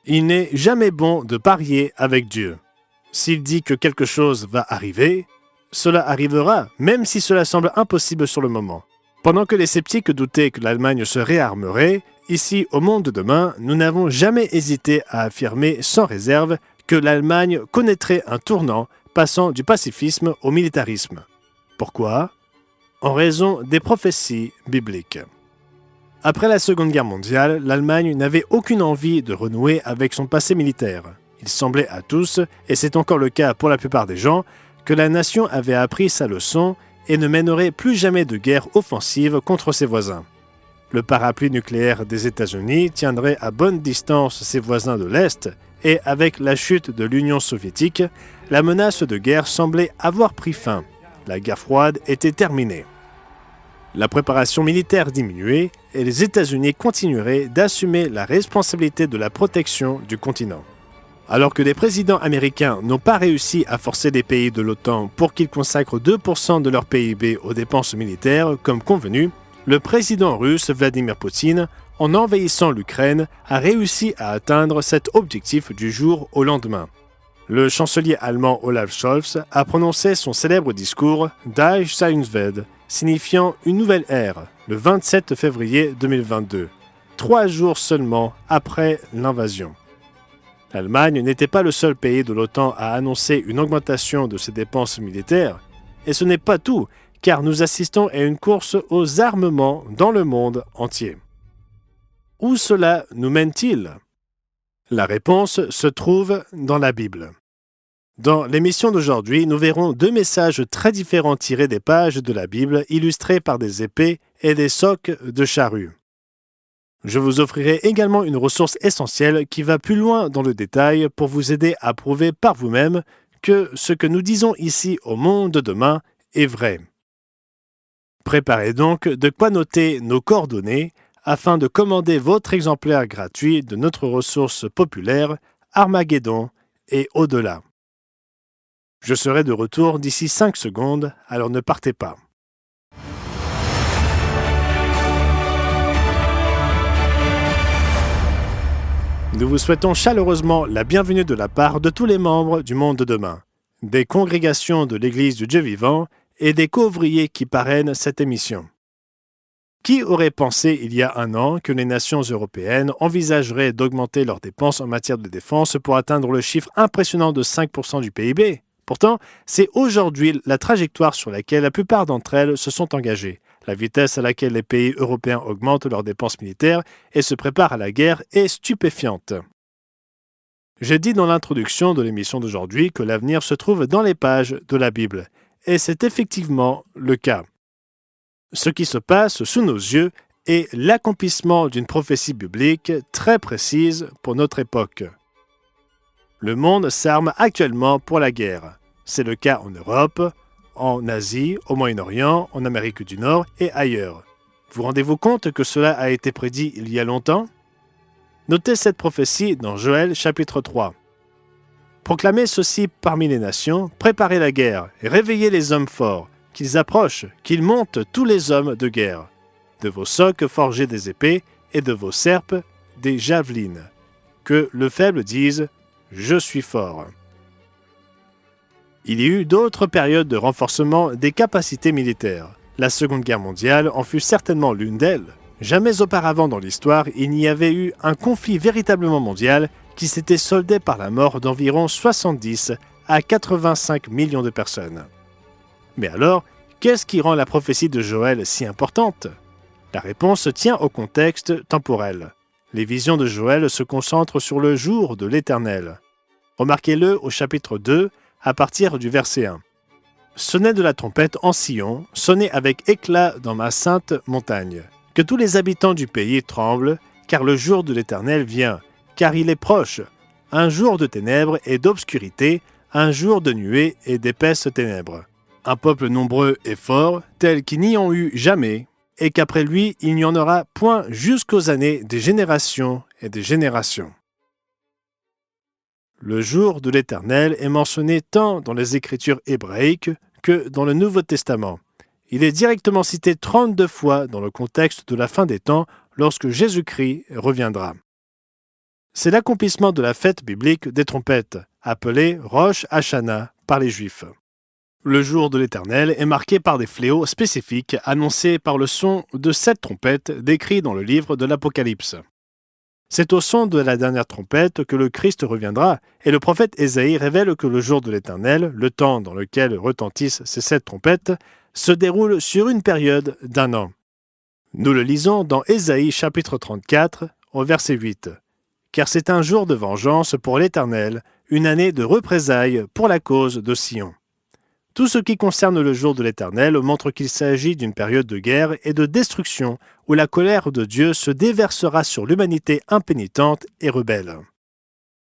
Il n'est jamais bon de parier avec Dieu. S'il dit que quelque chose va arriver, cela arrivera, même si cela semble impossible sur le moment. Pendant que les sceptiques doutaient que l'Allemagne se réarmerait, ici au monde de demain, nous n'avons jamais hésité à affirmer sans réserve que l'Allemagne connaîtrait un tournant passant du pacifisme au militarisme. Pourquoi ? En raison des prophéties bibliques. Après la Seconde Guerre mondiale, l'Allemagne n'avait aucune envie de renouer avec son passé militaire. Il semblait à tous, et c'est encore le cas pour la plupart des gens, que la nation avait appris sa leçon et ne mènerait plus jamais de guerre offensive contre ses voisins. Le parapluie nucléaire des États-Unis tiendrait à bonne distance ses voisins de l'Est, et avec la chute de l'Union soviétique, la menace de guerre semblait avoir pris fin. La guerre froide était terminée. La préparation militaire diminuait et les États-Unis continueraient d'assumer la responsabilité de la protection du continent. Alors que les présidents américains n'ont pas réussi à forcer les pays de l'OTAN pour qu'ils consacrent 2% de leur PIB aux dépenses militaires comme convenu, le président russe Vladimir Poutine, en envahissant l'Ukraine, a réussi à atteindre cet objectif du jour au lendemain. Le chancelier allemand Olaf Scholz a prononcé son célèbre discours « Die Zeitenwende », signifiant une nouvelle ère, le 27 février 2022, 3 jours seulement après l'invasion. L'Allemagne n'était pas le seul pays de l'OTAN à annoncer une augmentation de ses dépenses militaires, et ce n'est pas tout, car nous assistons à une course aux armements dans le monde entier. Où cela nous mène-t-il ? La réponse se trouve dans la Bible. Dans l'émission d'aujourd'hui, nous verrons 2 messages très différents tirés des pages de la Bible, illustrés par des épées et des socs de charrues. Je vous offrirai également une ressource essentielle qui va plus loin dans le détail pour vous aider à prouver par vous-même que ce que nous disons ici au monde de demain est vrai. Préparez donc de quoi noter nos coordonnées afin de commander votre exemplaire gratuit de notre ressource populaire Armageddon et au-delà. Je serai de retour d'ici 5 secondes, alors ne partez pas. Nous vous souhaitons chaleureusement la bienvenue de la part de tous les membres du monde de demain, des congrégations de l'Église du Dieu vivant et des co-ouvriers qui parrainent cette émission. Qui aurait pensé il y a un an que les nations européennes envisageraient d'augmenter leurs dépenses en matière de défense pour atteindre le chiffre impressionnant de 5% du PIB ? Pourtant, c'est aujourd'hui la trajectoire sur laquelle la plupart d'entre elles se sont engagées. La vitesse à laquelle les pays européens augmentent leurs dépenses militaires et se préparent à la guerre est stupéfiante. J'ai dit dans l'introduction de l'émission d'aujourd'hui que l'avenir se trouve dans les pages de la Bible, et c'est effectivement le cas. Ce qui se passe sous nos yeux est l'accomplissement d'une prophétie biblique très précise pour notre époque. Le monde s'arme actuellement pour la guerre. C'est le cas en Europe, en Asie, au Moyen-Orient, en Amérique du Nord et ailleurs. Vous rendez-vous compte que cela a été prédit il y a longtemps ? Notez cette prophétie dans Joël chapitre 3. Proclamez ceci parmi les nations, préparez la guerre et réveillez les hommes forts, qu'ils approchent, qu'ils montent tous les hommes de guerre. De vos socs forgez des épées et de vos serpes des javelines. Que le faible dise « Je suis fort ». Il y eut d'autres périodes de renforcement des capacités militaires. La Seconde Guerre mondiale en fut certainement l'une d'elles. Jamais auparavant dans l'histoire, il n'y avait eu un conflit véritablement mondial qui s'était soldé par la mort d'environ 70 à 85 millions de personnes. Mais alors, qu'est-ce qui rend la prophétie de Joël si importante ? La réponse tient au contexte temporel. Les visions de Joël se concentrent sur le jour de l'Éternel. Remarquez-le au chapitre 2, à partir du verset 1. « Sonnez de la trompette en Sion, sonnez avec éclat dans ma sainte montagne. Que tous les habitants du pays tremblent, car le jour de l'Éternel vient, car il est proche. Un jour de ténèbres et d'obscurité, un jour de nuées et d'épaisses ténèbres. Un peuple nombreux et fort, tel qu'il n'y en eut jamais, et qu'après lui, il n'y en aura point jusqu'aux années des générations et des générations. » Le jour de l'Éternel est mentionné tant dans les Écritures hébraïques que dans le Nouveau Testament. Il est directement cité 32 fois dans le contexte de la fin des temps lorsque Jésus-Christ reviendra. C'est l'accomplissement de la fête biblique des trompettes, appelée Rosh Hashanah par les Juifs. Le jour de l'Éternel est marqué par des fléaux spécifiques annoncés par le son de 7 trompettes décrits dans le livre de l'Apocalypse. C'est au son de la dernière trompette que le Christ reviendra, et le prophète Ésaïe révèle que le jour de l'Éternel, le temps dans lequel retentissent ces 7 trompettes, se déroule sur une période d'1 an. Nous le lisons dans Ésaïe chapitre 34, au verset 8. « Car c'est un jour de vengeance pour l'Éternel, une année de représailles pour la cause de Sion. » Tout ce qui concerne le jour de l'Éternel montre qu'il s'agit d'une période de guerre et de destruction où la colère de Dieu se déversera sur l'humanité impénitente et rebelle.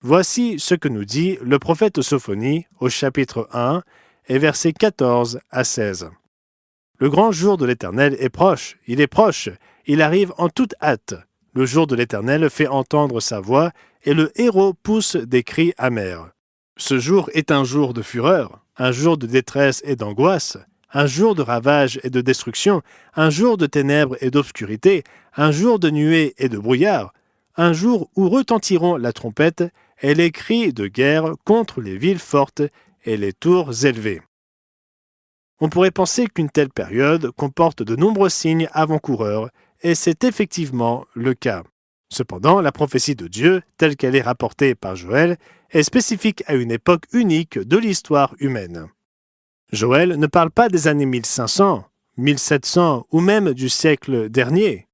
Voici ce que nous dit le prophète Sophonie au chapitre 1 et versets 14 à 16. « Le grand jour de l'Éternel est proche, il arrive en toute hâte. Le jour de l'Éternel fait entendre sa voix et le héros pousse des cris amers. Ce jour est un jour de fureur, un jour de détresse et d'angoisse, un jour de ravage et de destruction, un jour de ténèbres et d'obscurité, un jour de nuées et de brouillard, un jour où retentiront la trompette et les cris de guerre contre les villes fortes et les tours élevées. » On pourrait penser qu'une telle période comporte de nombreux signes avant-coureurs, et c'est effectivement le cas. Cependant, la prophétie de Dieu, telle qu'elle est rapportée par Joël, est spécifique à une époque unique de l'histoire humaine. Joël ne parle pas des années 1500, 1700 ou même du siècle dernier.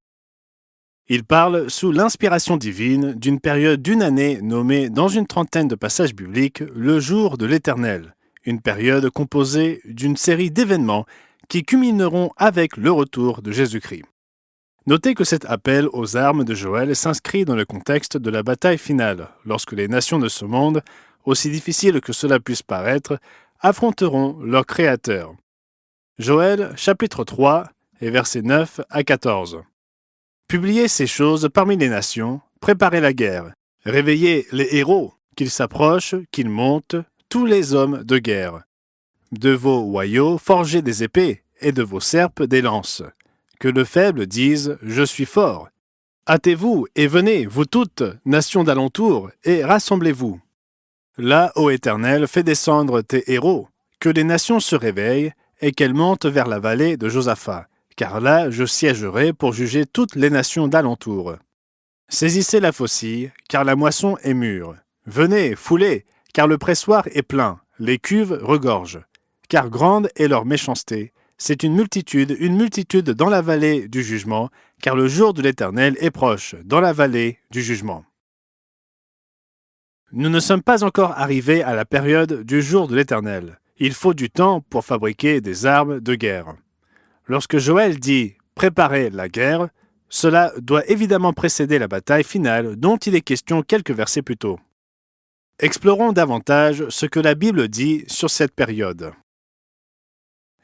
Il parle sous l'inspiration divine d'une période d'une année nommée dans une trentaine de passages bibliques le jour de l'Éternel, une période composée d'une série d'événements qui culmineront avec le retour de Jésus-Christ. Notez que cet appel aux armes de Joël s'inscrit dans le contexte de la bataille finale, lorsque les nations de ce monde, aussi difficiles que cela puisse paraître, affronteront leur Créateur. Joël, chapitre 3, et versets 9 à 14. « Publiez ces choses parmi les nations, préparez la guerre, réveillez les héros, qu'ils s'approchent, qu'ils montent, tous les hommes de guerre. De vos hoyaux, forgez des épées, et de vos serpes des lances. Que le faible dise « Je suis fort ». Hâtez-vous et venez, vous toutes, nations d'alentour, et rassemblez-vous. Là, ô Éternel, fais descendre tes héros, que les nations se réveillent et qu'elles montent vers la vallée de Josaphat, car là je siégerai pour juger toutes les nations d'alentour. Saisissez la faucille, car la moisson est mûre. Venez, foulez, car le pressoir est plein, les cuves regorgent. Car grande est leur méchanceté. C'est une multitude dans la vallée du jugement, car le jour de l'Éternel est proche, dans la vallée du jugement. Nous ne sommes pas encore arrivés à la période du jour de l'Éternel. Il faut du temps pour fabriquer des armes de guerre. Lorsque Joël dit « préparer la guerre », cela doit évidemment précéder la bataille finale dont il est question quelques versets plus tôt. Explorons davantage ce que la Bible dit sur cette période.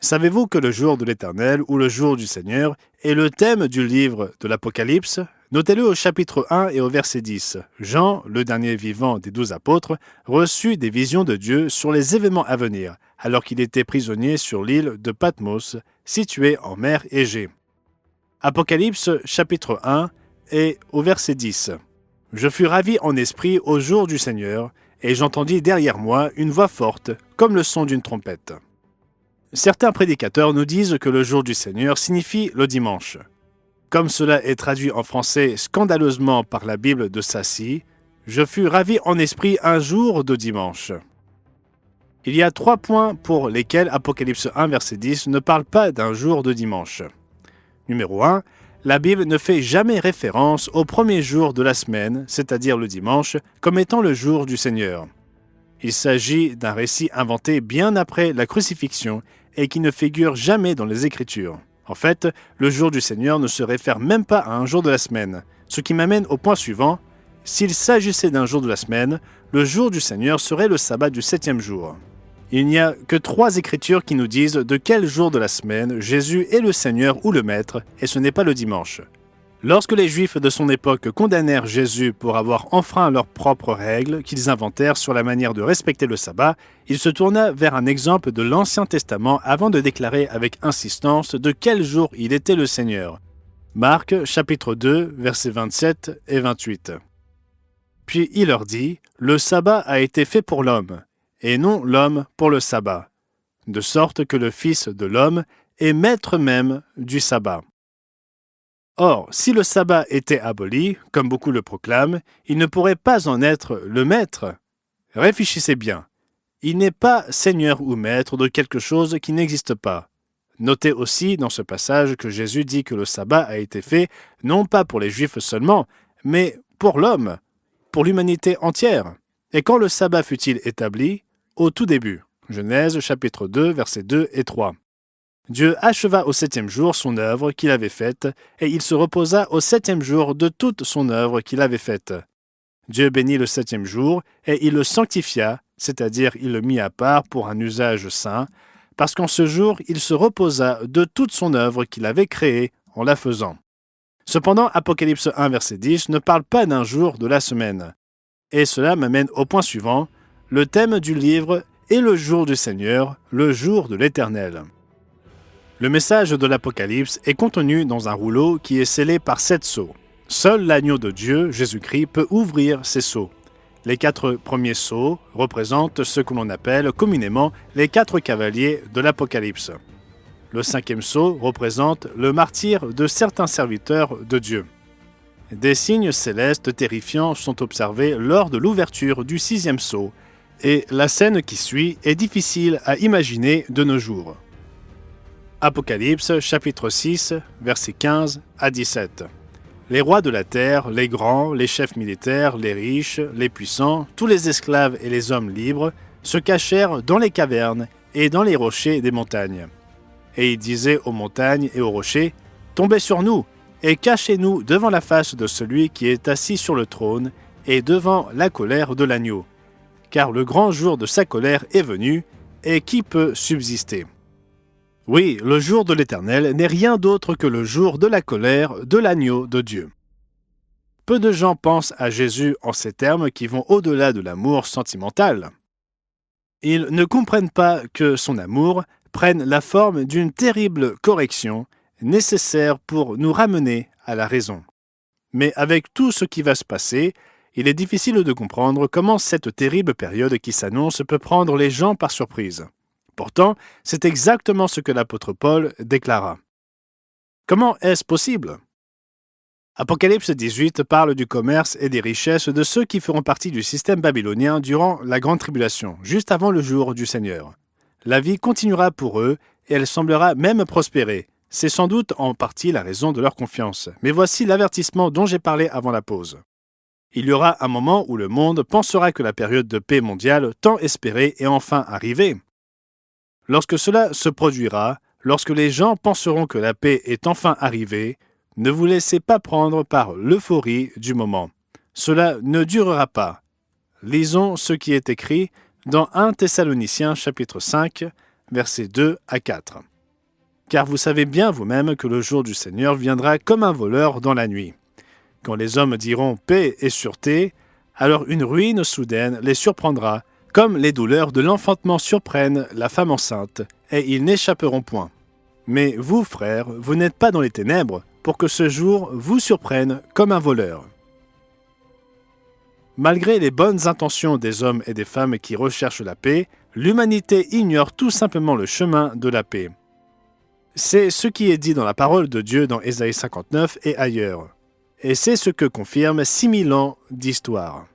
Savez-vous que le jour de l'Éternel ou le jour du Seigneur est le thème du livre de l'Apocalypse? Notez-le au chapitre 1 et au verset 10. Jean, le dernier vivant des 12 apôtres, reçut des visions de Dieu sur les événements à venir, alors qu'il était prisonnier sur l'île de Patmos, située en mer Égée. Apocalypse chapitre 1 et au verset 10. « Je fus ravi en esprit au jour du Seigneur, et j'entendis derrière moi une voix forte, comme le son d'une trompette. » Certains prédicateurs nous disent que le jour du Seigneur signifie le dimanche. Comme cela est traduit en français scandaleusement par la Bible de Sassy, « Je fus ravi en esprit un jour de dimanche ». Il y a 3 points pour lesquels Apocalypse 1, verset 10 ne parle pas d'un jour de dimanche. Numéro 1, la Bible ne fait jamais référence au premier jour de la semaine, c'est-à-dire le dimanche, comme étant le jour du Seigneur. Il s'agit d'un récit inventé bien après la crucifixion et qui ne figure jamais dans les Écritures. En fait, le jour du Seigneur ne se réfère même pas à un jour de la semaine, ce qui m'amène au point suivant. S'il s'agissait d'un jour de la semaine, le jour du Seigneur serait le sabbat du 7e jour. Il n'y a que 3 Écritures qui nous disent de quel jour de la semaine Jésus est le Seigneur ou le Maître, et ce n'est pas le dimanche. Lorsque les Juifs de son époque condamnèrent Jésus pour avoir enfreint leurs propres règles qu'ils inventèrent sur la manière de respecter le sabbat, il se tourna vers un exemple de l'Ancien Testament avant de déclarer avec insistance de quel jour il était le Seigneur. Marc, chapitre 2, versets 27 et 28. Puis il leur dit, « Le sabbat a été fait pour l'homme, et non l'homme pour le sabbat, de sorte que le Fils de l'homme est maître même du sabbat. » Or, si le sabbat était aboli, comme beaucoup le proclament, il ne pourrait pas en être le maître. Réfléchissez bien. Il n'est pas seigneur ou maître de quelque chose qui n'existe pas. Notez aussi dans ce passage que Jésus dit que le sabbat a été fait non pas pour les Juifs seulement, mais pour l'homme, pour l'humanité entière. Et quand le sabbat fut-il établi? Au tout début. Genèse chapitre 2, versets 2 et 3. Dieu acheva au 7e jour son œuvre qu'il avait faite, et il se reposa au 7e jour de toute son œuvre qu'il avait faite. Dieu bénit le 7e jour, et il le sanctifia, c'est-à-dire il le mit à part pour un usage saint, parce qu'en ce jour il se reposa de toute son œuvre qu'il avait créée en la faisant. Cependant, Apocalypse 1, verset 10 ne parle pas d'un jour de la semaine. Et cela m'amène au point suivant. Le thème du livre est le jour du Seigneur, le jour de l'Éternel. Le message de l'Apocalypse est contenu dans un rouleau qui est scellé par 7 sceaux. Seul l'agneau de Dieu, Jésus-Christ, peut ouvrir ces sceaux. Les 4 premiers sceaux représentent ce que l'on appelle communément les 4 cavaliers de l'Apocalypse. Le 5e sceau représente le martyre de certains serviteurs de Dieu. Des signes célestes terrifiants sont observés lors de l'ouverture du 6e sceau, et la scène qui suit est difficile à imaginer de nos jours. Apocalypse, chapitre 6, versets 15 à 17. Les rois de la terre, les grands, les chefs militaires, les riches, les puissants, tous les esclaves et les hommes libres, se cachèrent dans les cavernes et dans les rochers des montagnes. Et ils disaient aux montagnes et aux rochers, « Tombez sur nous, et cachez-nous devant la face de celui qui est assis sur le trône, et devant la colère de l'agneau. Car le grand jour de sa colère est venu, et qui peut subsister ?» Oui, le jour de l'Éternel n'est rien d'autre que le jour de la colère de l'agneau de Dieu. Peu de gens pensent à Jésus en ces termes qui vont au-delà de l'amour sentimental. Ils ne comprennent pas que son amour prenne la forme d'une terrible correction nécessaire pour nous ramener à la raison. Mais avec tout ce qui va se passer, il est difficile de comprendre comment cette terrible période qui s'annonce peut prendre les gens par surprise. Pourtant, c'est exactement ce que l'apôtre Paul déclara. Comment est-ce possible? Apocalypse 18 parle du commerce et des richesses de ceux qui feront partie du système babylonien durant la grande tribulation, juste avant le jour du Seigneur. La vie continuera pour eux et elle semblera même prospérer. C'est sans doute en partie la raison de leur confiance. Mais voici l'avertissement dont j'ai parlé avant la pause. Il y aura un moment où le monde pensera que la période de paix mondiale tant espérée est enfin arrivée. Lorsque cela se produira, lorsque les gens penseront que la paix est enfin arrivée, ne vous laissez pas prendre par l'euphorie du moment. Cela ne durera pas. Lisons ce qui est écrit dans 1 Thessaloniciens chapitre 5, versets 2 à 4. « Car vous savez bien vous-même que le jour du Seigneur viendra comme un voleur dans la nuit. Quand les hommes diront paix et sûreté, alors une ruine soudaine les surprendra, comme les douleurs de l'enfantement surprennent la femme enceinte, et ils n'échapperont point. Mais vous, frères, vous n'êtes pas dans les ténèbres, pour que ce jour vous surprenne comme un voleur. » Malgré les bonnes intentions des hommes et des femmes qui recherchent la paix, l'humanité ignore tout simplement le chemin de la paix. C'est ce qui est dit dans la parole de Dieu dans Ésaïe 59 et ailleurs. Et c'est ce que confirme 6000 ans d'histoire.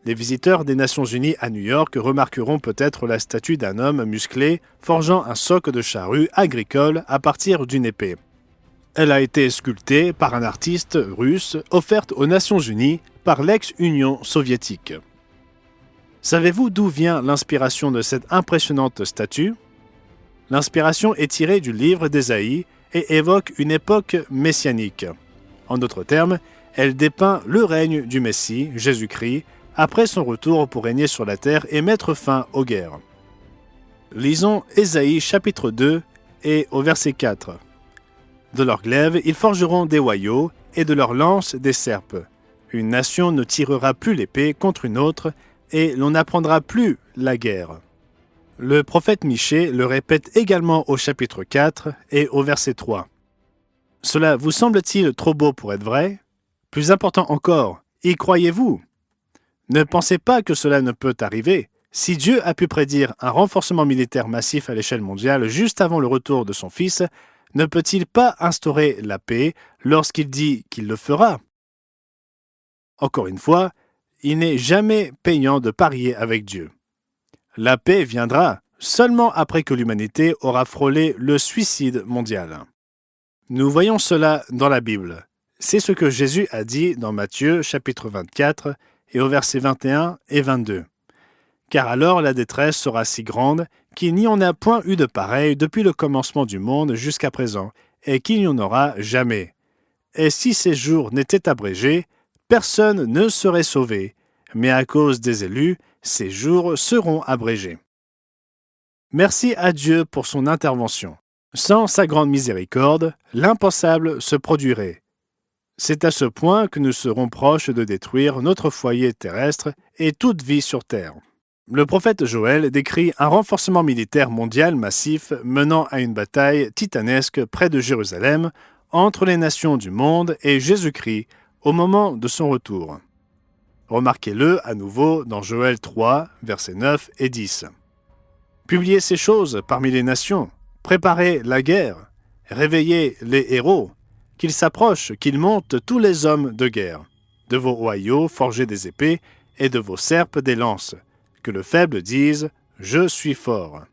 Les visiteurs des Nations Unies à New York remarqueront peut-être la statue d'un homme musclé forgeant un soc de charrue agricole à partir d'une épée. Elle a été sculptée par un artiste russe offerte aux Nations Unies par l'ex-Union soviétique. Savez-vous d'où vient l'inspiration de cette impressionnante statue? L'inspiration est tirée du livre d'Ésaïe et évoque une époque messianique. En d'autres termes, elle dépeint le règne du Messie, Jésus-Christ, après son retour pour régner sur la terre et mettre fin aux guerres. Lisons Ésaïe chapitre 2 et au verset 4. « De leurs glaives, ils forgeront des hoyaux, et de leurs lances des serpes. Une nation ne tirera plus l'épée contre une autre, et l'on n'apprendra plus la guerre. » Le prophète Michée le répète également au chapitre 4 et au verset 3. Cela vous semble-t-il trop beau pour être vrai? Plus important encore, y croyez-vous? Ne pensez pas que cela ne peut arriver. Si Dieu a pu prédire un renforcement militaire massif à l'échelle mondiale juste avant le retour de son Fils, ne peut-il pas instaurer la paix lorsqu'il dit qu'il le fera? Encore une fois, il n'est jamais payant de parier avec Dieu. La paix viendra seulement après que l'humanité aura frôlé le suicide mondial. Nous voyons cela dans la Bible. C'est ce que Jésus a dit dans Matthieu chapitre 24 et au verset 21 et 22. Car alors la détresse sera si grande qu'il n'y en a point eu de pareil depuis le commencement du monde jusqu'à présent, et qu'il n'y en aura jamais. Et si ces jours n'étaient abrégés, personne ne serait sauvé, mais à cause des élus, ces jours seront abrégés. Merci à Dieu pour son intervention. Sans sa grande miséricorde, l'impensable se produirait. C'est à ce point que nous serons proches de détruire notre foyer terrestre et toute vie sur terre. Le prophète Joël décrit un renforcement militaire mondial massif menant à une bataille titanesque près de Jérusalem entre les nations du monde et Jésus-Christ au moment de son retour. Remarquez-le à nouveau dans Joël 3, versets 9 et 10. Publiez ces choses parmi les nations, préparez la guerre, réveillez les héros, qu'ils s'approchent, qu'ils montent tous les hommes de guerre. De vos royaux forgez des épées et de vos serpes des lances. Que le faible dise « Je suis fort ».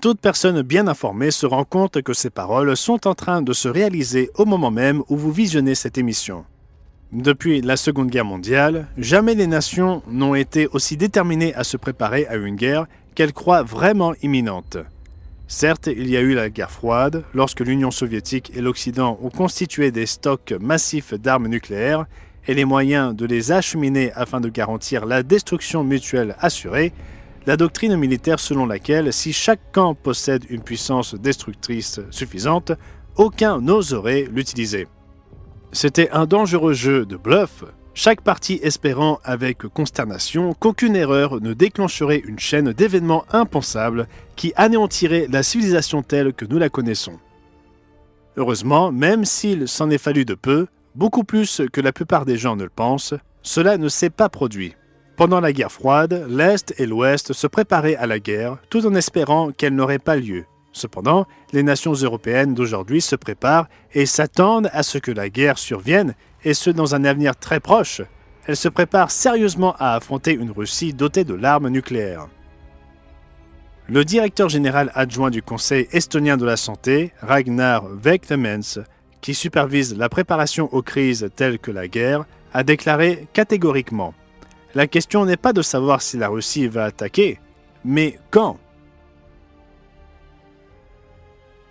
Toute personne bien informée se rend compte que ces paroles sont en train de se réaliser au moment même où vous visionnez cette émission. Depuis la Seconde Guerre mondiale, jamais les nations n'ont été aussi déterminées à se préparer à une guerre qu'elles croient vraiment imminente. Certes, il y a eu la guerre froide, lorsque l'Union soviétique et l'Occident ont constitué des stocks massifs d'armes nucléaires et les moyens de les acheminer afin de garantir la destruction mutuelle assurée, la doctrine militaire selon laquelle si chaque camp possède une puissance destructrice suffisante, aucun n'oserait l'utiliser. C'était un dangereux jeu de bluff, chaque partie espérant avec consternation qu'aucune erreur ne déclencherait une chaîne d'événements impensables qui anéantirait la civilisation telle que nous la connaissons. Heureusement, même s'il s'en est fallu de peu, beaucoup plus que la plupart des gens ne le pensent, cela ne s'est pas produit. Pendant la guerre froide, l'Est et l'Ouest se préparaient à la guerre tout en espérant qu'elle n'aurait pas lieu. Cependant, les nations européennes d'aujourd'hui se préparent et s'attendent à ce que la guerre survienne, et ce dans un avenir très proche. Elles se préparent sérieusement à affronter une Russie dotée de l'arme nucléaire. Le directeur général adjoint du Conseil estonien de la santé, Ragnar Vektemens, qui supervise la préparation aux crises telles que la guerre, a déclaré catégoriquement « La question n'est pas de savoir si la Russie va attaquer, mais quand ?»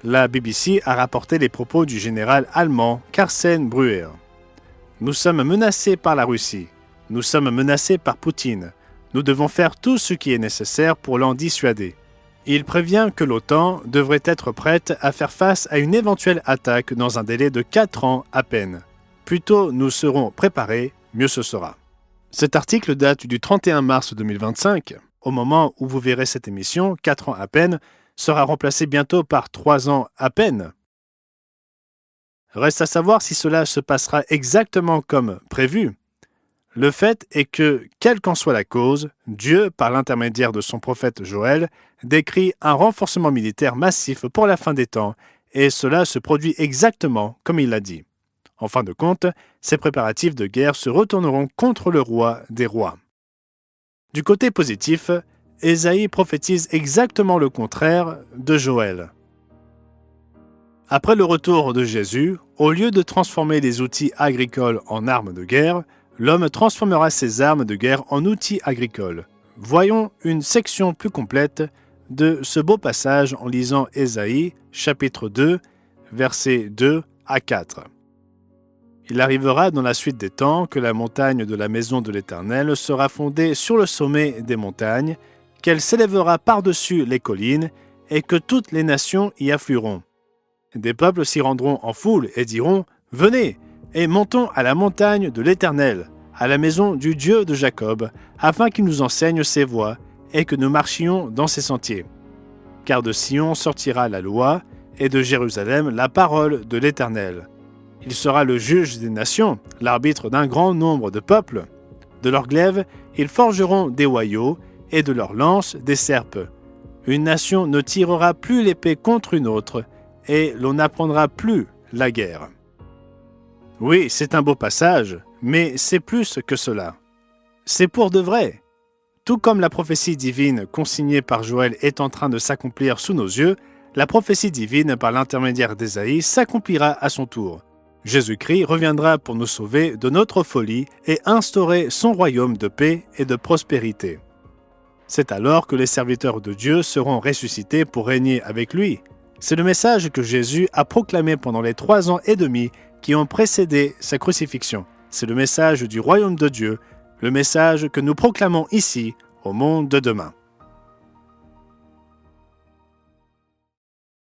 La BBC a rapporté les propos du général allemand Carsten Breuer. « Nous sommes menacés par la Russie. Nous sommes menacés par Poutine. Nous devons faire tout ce qui est nécessaire pour l'en dissuader. » Il prévient que l'OTAN devrait être prête à faire face à une éventuelle attaque dans un délai de 4 ans à peine. Plus tôt nous serons préparés, mieux ce sera. Cet article date du 31 mars 2025. Au moment où vous verrez cette émission, 4 ans à peine sera remplacé bientôt par 3 ans à peine. Reste à savoir si cela se passera exactement comme prévu. Le fait est que, quelle qu'en soit la cause, Dieu, par l'intermédiaire de son prophète Joël, décrit un renforcement militaire massif pour la fin des temps, et cela se produit exactement comme il l'a dit. En fin de compte, ces préparatifs de guerre se retourneront contre le roi des rois. Du côté positif, Ésaïe prophétise exactement le contraire de Joël. Après le retour de Jésus, au lieu de transformer les outils agricoles en armes de guerre, l'homme transformera ses armes de guerre en outils agricoles. Voyons une section plus complète de ce beau passage en lisant Ésaïe, chapitre 2, versets 2 à 4. Il arrivera dans la suite des temps que la montagne de la maison de l'Éternel sera fondée sur le sommet des montagnes, qu'elle s'élèvera par-dessus les collines, et que toutes les nations y afflueront. Des peuples s'y rendront en foule et diront « Venez, et montons à la montagne de l'Éternel, à la maison du Dieu de Jacob, afin qu'il nous enseigne ses voies, et que nous marchions dans ses sentiers. Car de Sion sortira la loi, et de Jérusalem la parole de l'Éternel. Il sera le juge des nations, l'arbitre d'un grand nombre de peuples. De leurs glaives, ils forgeront des hoyaux, et de leurs lances des serpes. Une nation ne tirera plus l'épée contre une autre, et l'on n'apprendra plus la guerre. Oui, c'est un beau passage, mais c'est plus que cela. C'est pour de vrai. Tout comme la prophétie divine consignée par Joël est en train de s'accomplir sous nos yeux, la prophétie divine par l'intermédiaire d'Ésaïe s'accomplira à son tour. Jésus-Christ reviendra pour nous sauver de notre folie et instaurer son royaume de paix et de prospérité. C'est alors que les serviteurs de Dieu seront ressuscités pour régner avec lui. C'est le message que Jésus a proclamé pendant les 3 ans et demi qui ont précédé sa crucifixion. C'est le message du royaume de Dieu, le message que nous proclamons ici au monde de demain.